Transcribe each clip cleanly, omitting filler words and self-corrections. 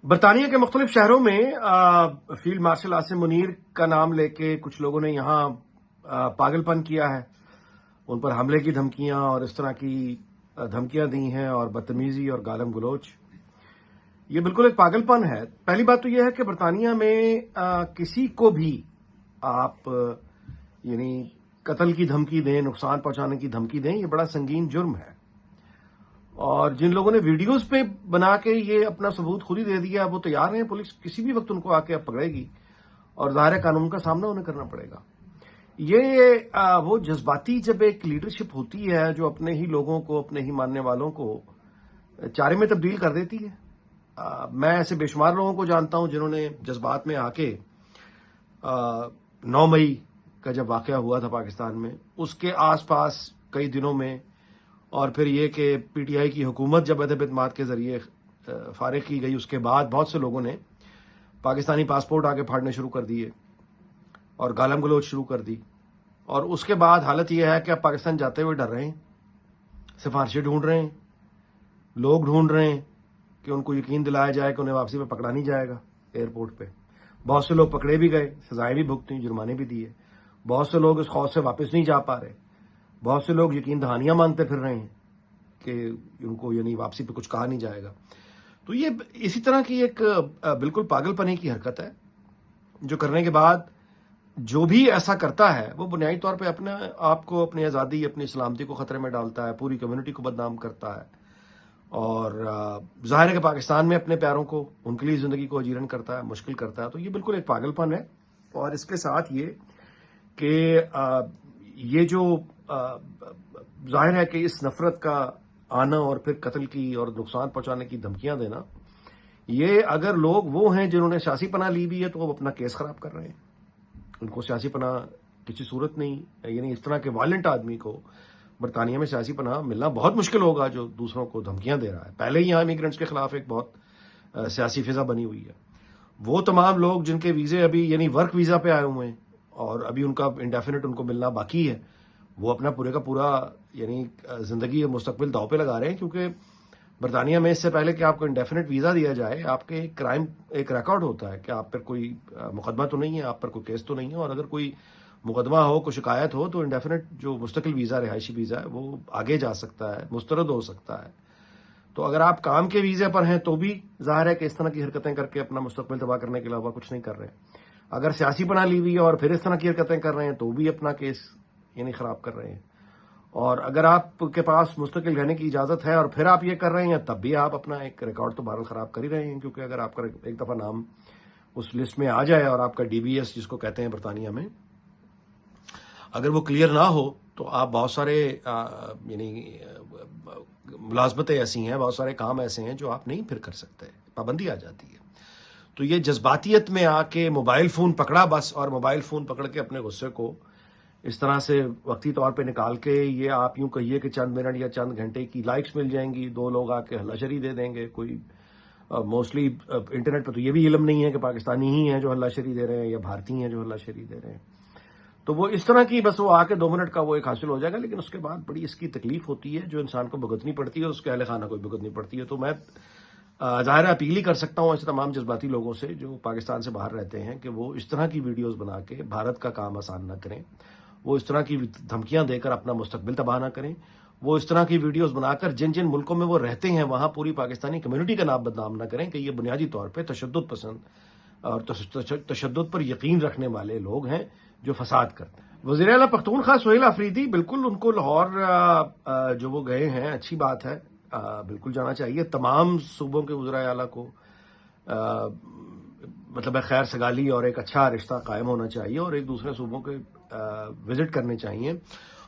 برطانیہ کے مختلف شہروں میں فیلڈ مارشل عاصم منیر کا نام لے کے کچھ لوگوں نے یہاں پاگل پن کیا ہے، ان پر حملے کی دھمکیاں اور اس طرح کی دھمکیاں دی ہیں اور بدتمیزی اور گالم گلوچ. یہ بالکل ایک پاگل پن ہے. پہلی بات تو یہ ہے کہ برطانیہ میں کسی کو بھی آپ یعنی قتل کی دھمکی دیں، نقصان پہنچانے کی دھمکی دیں، یہ بڑا سنگین جرم ہے. اور جن لوگوں نے ویڈیوز پہ بنا کے یہ اپنا ثبوت خود ہی دے دیا، وہ تیار ہیں، پولیس کسی بھی وقت ان کو آ کے پکڑے گی اور ظاہر قانون کا سامنا انہیں کرنا پڑے گا. یہ وہ جذباتی جب ایک لیڈرشپ ہوتی ہے جو اپنے ہی لوگوں کو، اپنے ہی ماننے والوں کو چارے میں تبدیل کر دیتی ہے. میں ایسے بے شمار لوگوں کو جانتا ہوں جنہوں نے جذبات میں آ کے 9 مئی کا جب واقعہ ہوا تھا پاکستان میں، اس کے آس پاس کئی دنوں میں، اور پھر یہ کہ پی ٹی آئی کی حکومت جب عدم اعتماد کے ذریعے فارغ کی گئی، اس کے بعد بہت سے لوگوں نے پاکستانی پاسپورٹ آگے پھاڑنے شروع کر دیے اور گالم گلوچ شروع کر دی. اور اس کے بعد حالت یہ ہے کہ اب پاکستان جاتے ہوئے ڈر رہے ہیں، سفارشیں ڈھونڈ رہے ہیں، لوگ ڈھونڈ رہے ہیں کہ ان کو یقین دلایا جائے کہ انہیں واپسی پہ پکڑا نہیں جائے گا ایئرپورٹ پہ. بہت سے لوگ پکڑے بھی گئے، سزائیں بھی بھگتیں، جرمانے بھی دیے. بہت سے لوگ اس خوف سے واپس نہیں جا پا رہے. بہت سے لوگ یقین دہانیاں مانگتے پھر رہے ہیں کہ ان کو یعنی واپسی پہ کچھ کہا نہیں جائے گا. تو یہ اسی طرح کی ایک بالکل پاگل پنے کی حرکت ہے جو کرنے کے بعد جو بھی ایسا کرتا ہے وہ بنیادی طور پہ اپنے آپ کو، اپنی آزادی، اپنی سلامتی کو خطرے میں ڈالتا ہے، پوری کمیونٹی کو بدنام کرتا ہے، اور ظاہر ہے کہ پاکستان میں اپنے پیاروں کو، ان کے لیے زندگی کو اجیرن کرتا ہے، مشکل کرتا ہے. تو یہ بالکل ایک پاگل پن ہے. اور اس کے ساتھ یہ کہ یہ جو ظاہر ہے کہ اس نفرت کا آنا اور پھر قتل کی اور نقصان پہنچانے کی دھمکیاں دینا، یہ اگر لوگ وہ ہیں جنہوں نے سیاسی پناہ لی بھی ہے تو وہ اپنا کیس خراب کر رہے ہیں. ان کو سیاسی پناہ کسی صورت نہیں، یعنی اس طرح کے وائلنٹ آدمی کو برطانیہ میں سیاسی پناہ ملنا بہت مشکل ہوگا جو دوسروں کو دھمکیاں دے رہا ہے. پہلے ہی یہاں امیگرینٹس کے خلاف ایک بہت سیاسی فضا بنی ہوئی ہے. وہ تمام لوگ جن کے ویزے ابھی یعنی ورک ویزا پہ آئے ہوئے ہیں اور ابھی ان کا انڈیفینٹ ان کو ملنا باقی ہے، وہ اپنا پورے کا پورا یعنی زندگی اور مستقبل داؤ پہ لگا رہے ہیں. کیونکہ برطانیہ میں اس سے پہلے کہ آپ کو انڈیفینٹ ویزا دیا جائے، آپ کے کرائم ایک ریکارڈ ہوتا ہے کہ آپ پر کوئی مقدمہ تو نہیں ہے، آپ پر کوئی کیس تو نہیں ہے، اور اگر کوئی مقدمہ ہو، کوئی شکایت ہو تو انڈیفینٹ جو مستقل ویزا، رہائشی ویزا ہے، وہ آگے جا سکتا ہے، مسترد ہو سکتا ہے. تو اگر آپ کام کے ویزے پر ہیں تو بھی ظاہر ہے کہ اس طرح کی حرکتیں کر کے اپنا مستقبل تباہ کرنے کے علاوہ کچھ نہیں کر رہے. اگر سیاسی پناہ لی ہوئی ہے اور پھر اس طرح کی حرکتیں کر رہے ہیں تو بھی اپنا کیس یعنی خراب کر رہے ہیں. اور اگر آپ کے پاس مستقل رہنے کی اجازت ہے اور پھر آپ یہ کر رہے ہیں تب بھی آپ اپنا ایک ریکارڈ تو بہرحال خراب کر ہی رہے ہیں. کیونکہ اگر آپ کا ایک دفعہ نام اس لسٹ میں آ جائے اور آپ کا ڈی بی ایس جس کو کہتے ہیں برطانیہ میں، اگر وہ کلیئر نہ ہو تو آپ بہت سارے یعنی ملازمتیں ایسی ہیں، بہت سارے کام ایسے ہیں جو آپ نہیں پھر کر سکتے، پابندی آ جاتی ہے. تو یہ جذباتیت میں آ کے موبائل فون پکڑا بس، اور موبائل فون پکڑ کے اپنے غصے کو اس طرح سے وقتی طور پہ نکال کے، یہ آپ یوں کہیے کہ چند منٹ یا چند گھنٹے کی لائکس مل جائیں گی، 2 لوگ آ کے ہلہ شری دے دیں گے. کوئی موسٹلی انٹرنیٹ پہ تو یہ بھی علم نہیں ہے کہ پاکستانی ہی ہیں جو ہلہ شری دے رہے ہیں یا بھارتی ہیں جو ہلہ شری دے رہے ہیں. تو وہ اس طرح کی بس وہ آ کے 2 منٹ کا وہ ایک حاصل ہو جائے گا، لیکن اس کے بعد بڑی اس کی تکلیف ہوتی ہے جو انسان کو بھگتنی پڑتی ہے اور اس کے اہل خانہ کو بھی بھگتنی پڑتی ہے. تو میں ظاہر اپیل ہی کر سکتا ہوں ایسے تمام جذباتی لوگوں سے جو پاکستان سے باہر رہتے ہیں کہ وہ اس طرح کی ویڈیوز بنا کے بھارت کا کام آسان نہ کریں، وہ اس طرح کی دھمکیاں دے کر اپنا مستقبل تباہ نہ کریں، وہ اس طرح کی ویڈیوز بنا کر جن جن ملکوں میں وہ رہتے ہیں وہاں پوری پاکستانی کمیونٹی کا نام بدنام نہ کریں کہ یہ بنیادی طور پہ تشدد پسند اور تشدد پر یقین رکھنے والے لوگ ہیں جو فساد کرتے ہیں. وزیر اعلیٰ پختونخوا سہیل آفریدی، بالکل ان کو لاہور جو وہ گئے ہیں اچھی بات ہے، بالکل جانا چاہیے. تمام صوبوں کے وزراء اعلیٰ کو مطلب خیر سگالی اور ایک اچھا رشتہ قائم ہونا چاہیے اور ایک دوسرے صوبوں کے وزٹ کرنے چاہیے.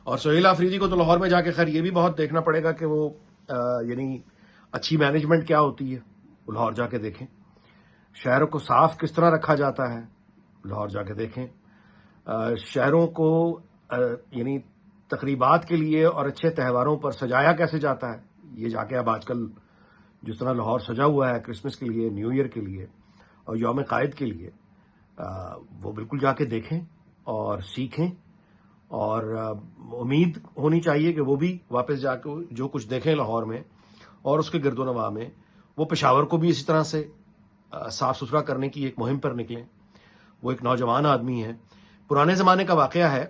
اور سہیل آفریدی کو تو لاہور میں جا کے خیر یہ بھی بہت دیکھنا پڑے گا کہ وہ یعنی اچھی مینجمنٹ کیا ہوتی ہے، وہ لاہور جا کے دیکھیں. شہروں کو صاف کس طرح رکھا جاتا ہے، لاہور جا کے دیکھیں. شہروں کو یعنی تقریبات کے لیے اور اچھے تہواروں پر سجایا کیسے جاتا ہے، یہ جا کے اب آج کل جس طرح لاہور سجا ہوا ہے کرسمس کے لیے، نیو ایئر کے لیے اور یوم قائد کے لیے، وہ بالکل جا کے دیکھیں اور سیکھیں. اور امید ہونی چاہیے کہ وہ بھی واپس جا کے جو کچھ دیکھیں لاہور میں اور اس کے گرد و نواح میں، وہ پشاور کو بھی اسی طرح سے صاف ستھرا کرنے کی ایک مہم پر نکلیں. وہ ایک نوجوان آدمی ہے. پرانے زمانے کا واقعہ ہے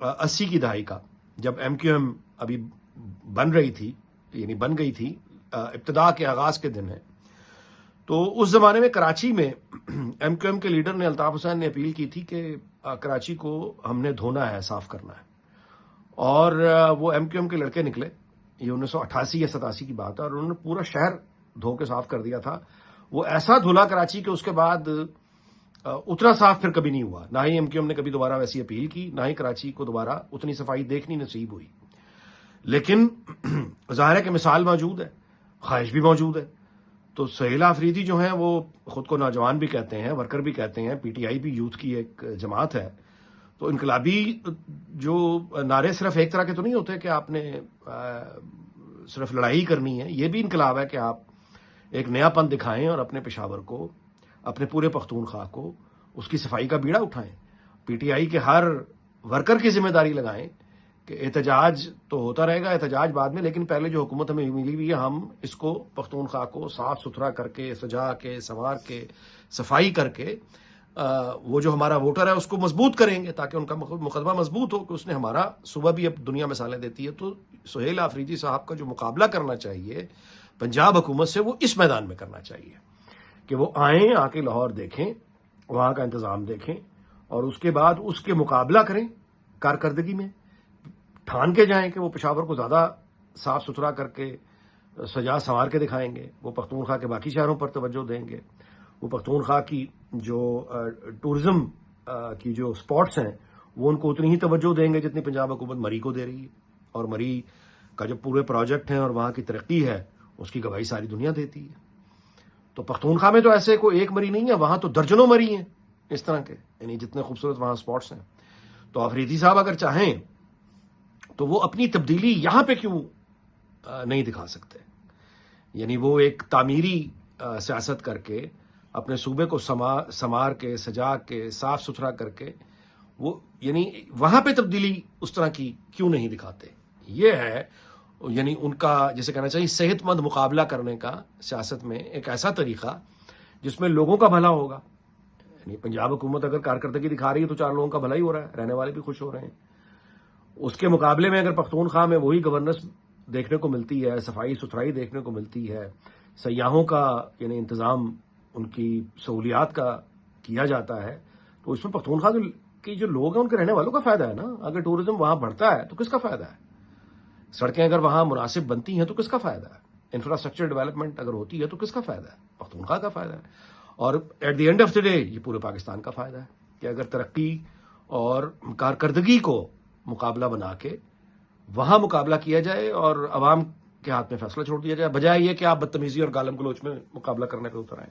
80 کی دہائی کا، جب ایم کیو ایم ابھی بن رہی تھی، یعنی بن گئی تھی، ابتدا کے آغاز کے دن ہے. تو اس زمانے میں کراچی میں ایم کیو ایم کے لیڈر نے، الطاف حسین نے اپیل کی تھی کہ کراچی کو ہم نے دھونا ہے، صاف کرنا ہے. اور وہ ایم کیو ایم کے لڑکے نکلے. یہ 1988 یا 87 کی بات ہے، اور انہوں نے پورا شہر دھو کے صاف کر دیا تھا. وہ ایسا دھلا کراچی کہ اس کے بعد اتنا صاف پھر کبھی نہیں ہوا. نہ ہی ایم کیو ایم نے کبھی دوبارہ ویسی اپیل کی، نہ ہی کراچی کو دوبارہ اتنی صفائی دیکھنی نصیب ہوئی. لیکن ظاہر ہے کہ مثال موجود ہے، خواہش بھی موجود ہے. تو سہیل آفریدی جو ہیں وہ خود کو نوجوان بھی کہتے ہیں، ورکر بھی کہتے ہیں، پی ٹی آئی بھی یوتھ کی ایک جماعت ہے. تو انقلابی جو نعرے صرف ایک طرح کے تو نہیں ہوتے کہ آپ نے صرف لڑائی کرنی ہے. یہ بھی انقلاب ہے کہ آپ ایک نیا پن دکھائیں اور اپنے پشاور کو، اپنے پورے پختونخوا کو اس کی صفائی کا بیڑا اٹھائیں. پی ٹی آئی کے ہر ورکر کی ذمہ داری لگائیں کہ احتجاج تو ہوتا رہے گا، احتجاج بعد میں، لیکن پہلے جو حکومت ہمیں ملی ہوئی ہے ہم اس کو، پختونخوا کو صاف ستھرا کر کے، سجا کے، سنوار کے، صفائی کر کے وہ جو ہمارا ووٹر ہے اس کو مضبوط کریں گے، تاکہ ان کا مقدمہ مضبوط ہو کہ اس نے ہمارا صبح بھی اب دنیا مثالیں دیتی ہے. تو سہیل آفریدی صاحب کا جو مقابلہ کرنا چاہیے پنجاب حکومت سے، وہ اس میدان میں کرنا چاہیے کہ وہ آئیں، آ کے لاہور دیکھیں، وہاں کا انتظام دیکھیں، اور اس کے بعد اس کے مقابلہ کریں کارکردگی میں. ٹھان کے جائیں کہ وہ پشاور کو زیادہ صاف ستھرا کر کے سجا سنوار کے دکھائیں گے، وہ پختونخوا کے باقی شہروں پر توجہ دیں گے، وہ پختونخوا کی جو ٹورزم کی جو سپاٹس ہیں وہ ان کو اتنی ہی توجہ دیں گے جتنی پنجاب حکومت مری کو دے رہی ہے. اور مری کا جو پورے پروجیکٹ ہیں اور وہاں کی ترقی ہے اس کی گواہی ساری دنیا دیتی ہے. تو پختونخوا میں تو ایسے کوئی ایک مری نہیں ہے، وہاں تو درجنوں مری ہیں اس طرح کے، یعنی جتنے خوبصورت وہاں سپاٹس ہیں. تو آفریدی صاحب اگر چاہیں تو وہ اپنی تبدیلی یہاں پہ کیوں نہیں دکھا سکتے؟ یعنی وہ ایک تعمیری سیاست کر کے اپنے صوبے کو سنوار کے، سجا کے، صاف ستھرا کر کے، وہ یعنی وہاں پہ تبدیلی اس طرح کی کیوں نہیں دکھاتے؟ یہ ہے یعنی ان کا جسے کہنا چاہیے صحت مند مقابلہ کرنے کا سیاست میں ایک ایسا طریقہ جس میں لوگوں کا بھلا ہوگا. یعنی پنجاب حکومت اگر کارکردگی دکھا رہی ہے تو 4 لوگوں کا بھلا ہی ہو رہا ہے، رہنے والے بھی خوش ہو رہے ہیں. اس کے مقابلے میں اگر پختونخوا میں وہی گورننس دیکھنے کو ملتی ہے، صفائی ستھرائی دیکھنے کو ملتی ہے، سیاحوں کا یعنی انتظام، ان کی سہولیات کا کیا جاتا ہے، تو اس میں پختونخوا کے جو لوگ ہیں ان کے رہنے والوں کا فائدہ ہے نا. اگر ٹورزم وہاں بڑھتا ہے تو کس کا فائدہ ہے؟ سڑکیں اگر وہاں مناسب بنتی ہیں تو کس کا فائدہ ہے؟ انفراسٹرکچر ڈیولپمنٹ اگر ہوتی ہے تو کس کا فائدہ ہے؟ پختونخوا کا فائدہ ہے. اور at the end of the day یہ پورے پاکستان کا فائدہ ہے کہ اگر ترقی اور کارکردگی کو مقابلہ بنا کے وہاں مقابلہ کیا جائے اور عوام کے ہاتھ میں فیصلہ چھوڑ دیا جائے، بجائے یہ کہ آپ بدتمیزی اور گالم گلوچ میں مقابلہ کرنے پہ اتر آئیں.